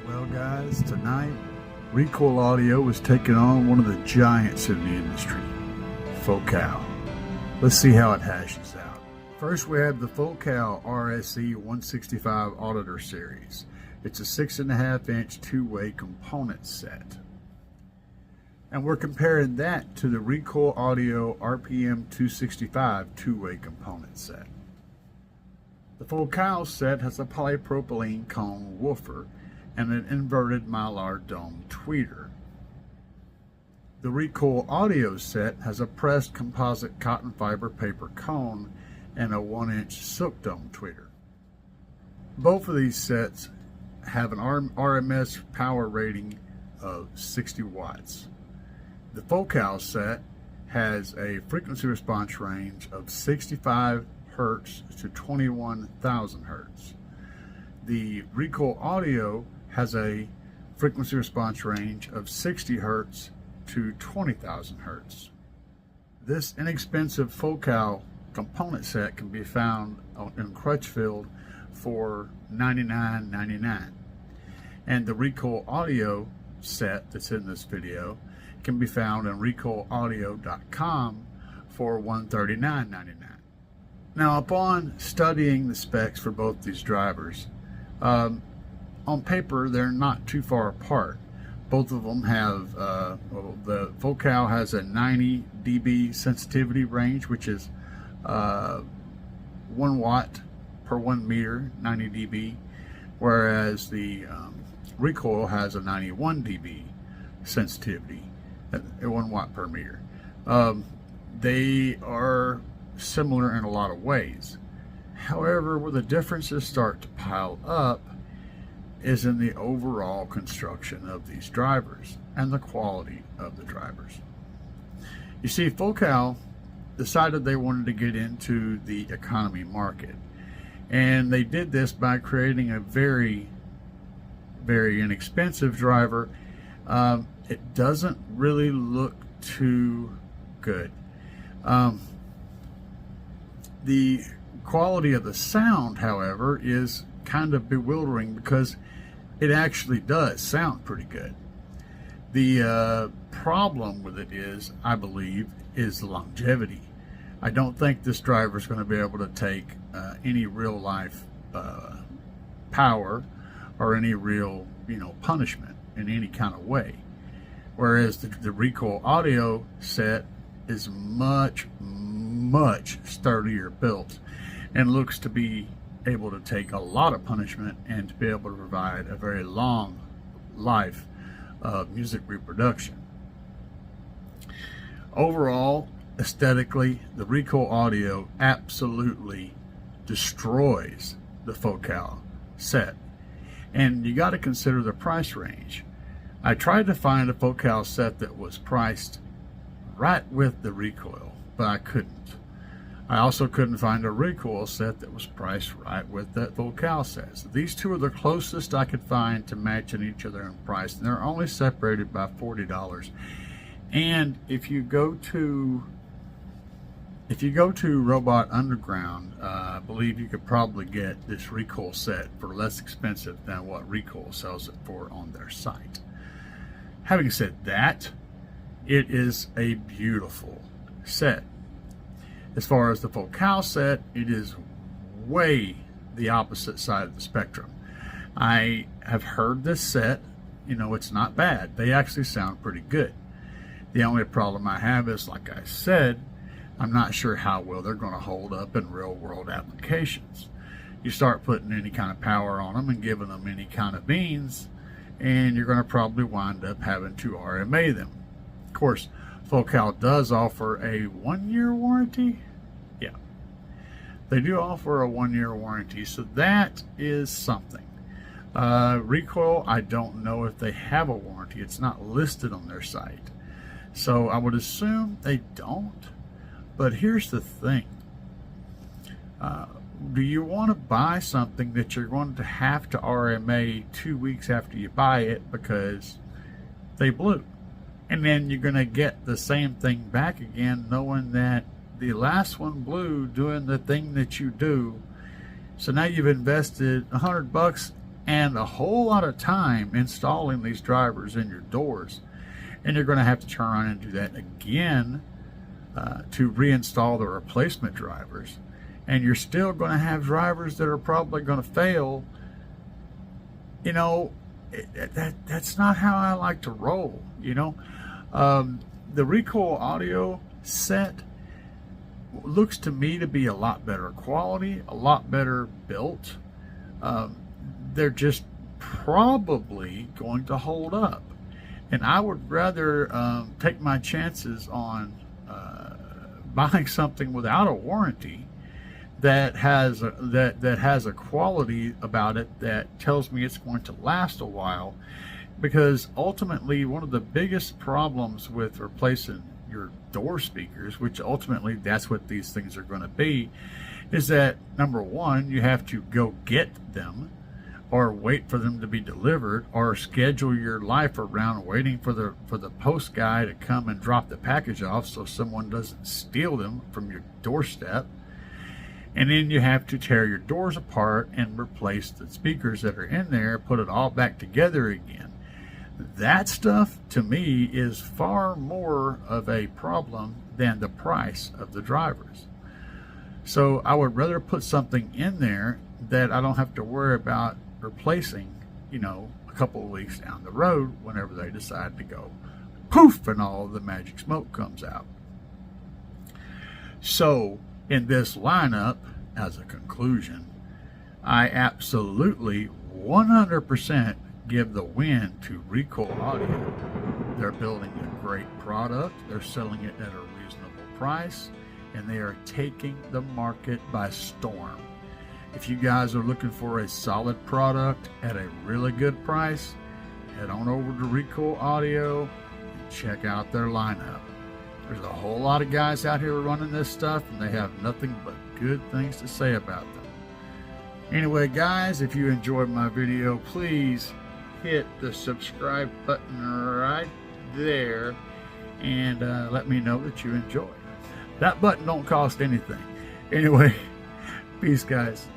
Well guys, tonight Recoil Audio is taking on one of the giants in the industry, Focal. Let's see how it hashes out. First we have the Focal RSE 165 Auditor Series. It's a 6.5 inch two-way component set. And we're comparing that to the Recoil Audio RPM 265 two-way component set. The Focal set has a polypropylene cone woofer and an inverted Mylar dome tweeter. The Recoil Audio set has a pressed composite cotton fiber paper cone and a 1-inch silk dome tweeter. Both of these sets have an RMS power rating of 60 watts. The Focal set has a frequency response range of 65 Hertz to 21,000 Hertz. The Recoil Audio has a frequency response range of 60 Hertz to 20,000 Hertz. This inexpensive Focal component set can be found in Crutchfield for $99.99. And the Recoil Audio set that's in this video can be found on recoilaudio.com for $139.99. Now, upon studying the specs for both these drivers, on paper they're not too far apart. Both of them have, the Focal has a 90 dB sensitivity range, which is 1 watt per 1 meter, 90 dB, whereas the Recoil has a 91 dB sensitivity at 1 watt per meter. They are similar in a lot of ways. However, where the differences start to pile up is in the overall construction of these drivers and the quality of the drivers. You see, Focal decided they wanted to get into the economy market, and they did this by creating a very, very inexpensive driver. It doesn't really look too good. The quality of the sound, however, is kind of bewildering because it actually does sound pretty good. The problem with it is, I believe, is the longevity. I don't think this driver is going to be able to take any real life power or any real, punishment in any kind of way. Whereas the Recoil Audio set is much, much sturdier built and looks to be able to take a lot of punishment and to be able to provide a very long life of music reproduction. Overall, aesthetically, the Recoil Audio absolutely destroys the Focal set. And you got to consider the price range. I tried to find a Focal set that was priced right with the Recoil, but I couldn't. I also couldn't find a Recoil set that was priced right with that Focal set. So these two are the closest I could find to matching each other in price, and they're only separated by $40. And if you go to Robot Underground, I believe you could probably get this Recoil set for less expensive than what Recoil sells it for on their site. Having said that, it is a beautiful set. As far as the Focal set, it is way the opposite side of the spectrum. I have heard this set, it's not bad. They actually sound pretty good. The only problem I have is, like I said, I'm not sure how well they're going to hold up in real world applications. You start putting any kind of power on them and giving them any kind of beans, and you're going to probably wind up having to RMA them. Of course, Focal does offer a 1-year warranty. Yeah, they do offer a 1-year warranty, so that is something. Recoil, I don't know if they have a warranty. It's not listed on their site, so I would assume they don't. But here's the thing. do you want to buy something that you're going to have to RMA 2 weeks after you buy it because they blew? And then you're going to get the same thing back again, knowing that the last one blew doing the thing that you do. So now you've invested $100 and a whole lot of time installing these drivers in your doors. And you're going to have to turn around and do that again to reinstall the replacement drivers. And you're still going to have drivers that are probably going to fail. You know, that's not how I like to roll, you know. The Recoil audio set looks to me to be a lot better quality, a lot better built. They're just probably going to hold up. And I would rather take my chances on buying something without a warranty that has a quality about it that tells me it's going to last a while. Because ultimately, one of the biggest problems with replacing your door speakers, which ultimately that's what these things are going to be, is that number one, you have to go get them or wait for them to be delivered, or schedule your life around waiting for the post guy to come and drop the package off so someone doesn't steal them from your doorstep. And then you have to tear your doors apart and replace the speakers that are in there, put it all back together again. That stuff, to me, is far more of a problem than the price of the drivers. So I would rather put something in there that I don't have to worry about replacing, you know, a couple of weeks down the road whenever they decide to go poof and all the magic smoke comes out. So in this lineup, as a conclusion, I absolutely 100% give the win to Recoil Audio. They're building a great product, they're selling it at a reasonable price, and they are taking the market by storm. If you guys are looking for a solid product at a really good price, head on over to Recoil Audio and check out their lineup. There's a whole lot of guys out here running this stuff, and they have nothing but good things to say about them. Anyway, guys, if you enjoyed my video, please hit the subscribe button right there and let me know that you enjoy. That button don't cost anything. Anyway, peace, guys.